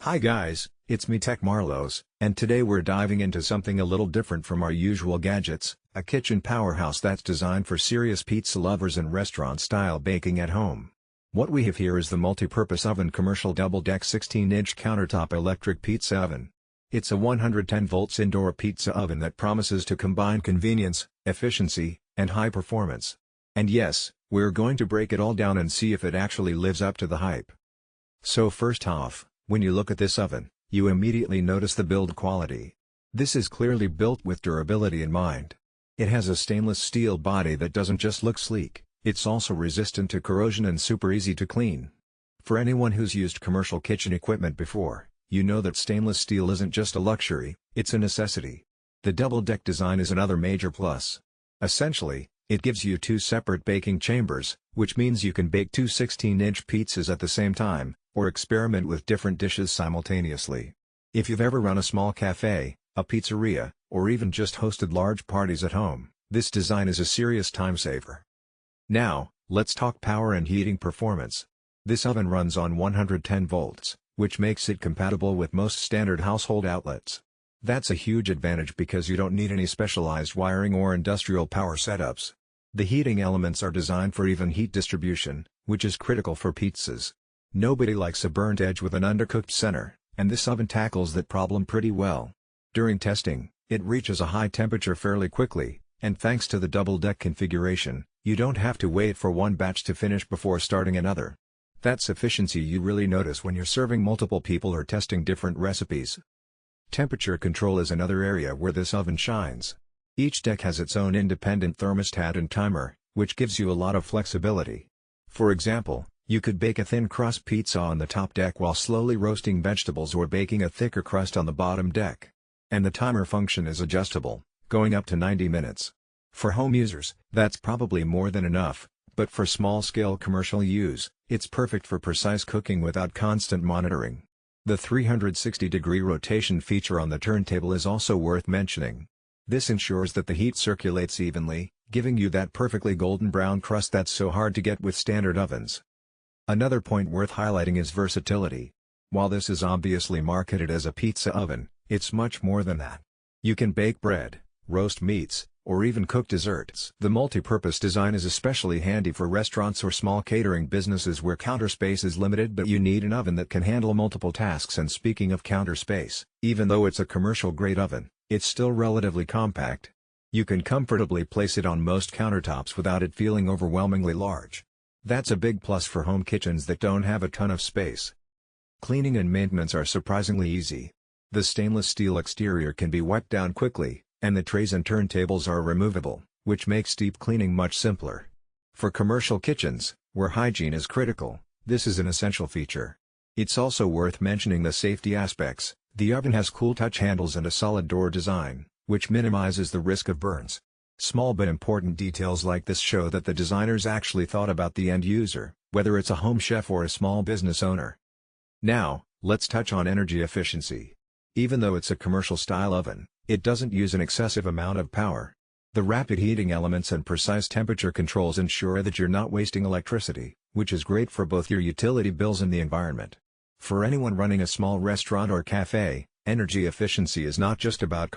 Hi guys, it's me Tech Marlos, and today we're diving into something a little different from our usual gadgets, a kitchen powerhouse that's designed for serious pizza lovers and restaurant-style baking at home. What we have here is the Multipurpose Oven Commercial Double-Deck 16-inch Countertop Electric Pizza Oven. It's a 110 volts indoor pizza oven that promises to combine convenience, efficiency, and high performance. And yes, we're going to break it all down and see if it actually lives up to the hype. So first off, when you look at this oven, you immediately notice the build quality. This is clearly built with durability in mind. It has a stainless steel body that doesn't just look sleek, it's also resistant to corrosion and super easy to clean. For anyone who's used commercial kitchen equipment before, you know that stainless steel isn't just a luxury, it's a necessity. The double-deck design is another major plus. Essentially, it gives you two separate baking chambers, which means you can bake two 16-inch pizzas at the same time, or experiment with different dishes simultaneously. If you've ever run a small cafe, a pizzeria, or even just hosted large parties at home, this design is a serious time saver. Now, let's talk power and heating performance. This oven runs on 110 volts, which makes it compatible with most standard household outlets. That's a huge advantage because you don't need any specialized wiring or industrial power setups. The heating elements are designed for even heat distribution, which is critical for pizzas. Nobody likes a burnt edge with an undercooked center, and this oven tackles that problem pretty well. During testing, it reaches a high temperature fairly quickly, and thanks to the double-deck configuration, you don't have to wait for one batch to finish before starting another. That's efficiency you really notice when you're serving multiple people or testing different recipes. Temperature control is another area where this oven shines. Each deck has its own independent thermostat and timer, which gives you a lot of flexibility. For example, you could bake a thin crust pizza on the top deck while slowly roasting vegetables or baking a thicker crust on the bottom deck. And the timer function is adjustable, going up to 90 minutes. For home users, that's probably more than enough, but for small-scale commercial use, it's perfect for precise cooking without constant monitoring. The 360-degree rotation feature on the turntable is also worth mentioning. This ensures that the heat circulates evenly, giving you that perfectly golden brown crust that's so hard to get with standard ovens. Another point worth highlighting is versatility. While this is obviously marketed as a pizza oven, it's much more than that. You can bake bread, roast meats, or even cook desserts. The multi-purpose design is especially handy for restaurants or small catering businesses where counter space is limited but you need an oven that can handle multiple tasks. And speaking of counter space, even though it's a commercial-grade oven, it's still relatively compact. You can comfortably place it on most countertops without it feeling overwhelmingly large. That's a big plus for home kitchens that don't have a ton of space. Cleaning and maintenance are surprisingly easy. The stainless steel exterior can be wiped down quickly, and the trays and turntables are removable, which makes deep cleaning much simpler. For commercial kitchens, where hygiene is critical, this is an essential feature. It's also worth mentioning the safety aspects. The oven has cool touch handles and a solid door design, which minimizes the risk of burns. Small but important details like this show that the designers actually thought about the end user, whether it's a home chef or a small business owner. Now, let's touch on energy efficiency. Even though it's a commercial-style oven, it doesn't use an excessive amount of power. The rapid heating elements and precise temperature controls ensure that you're not wasting electricity, which is great for both your utility bills and the environment. For anyone running a small restaurant or cafe, energy efficiency is not just about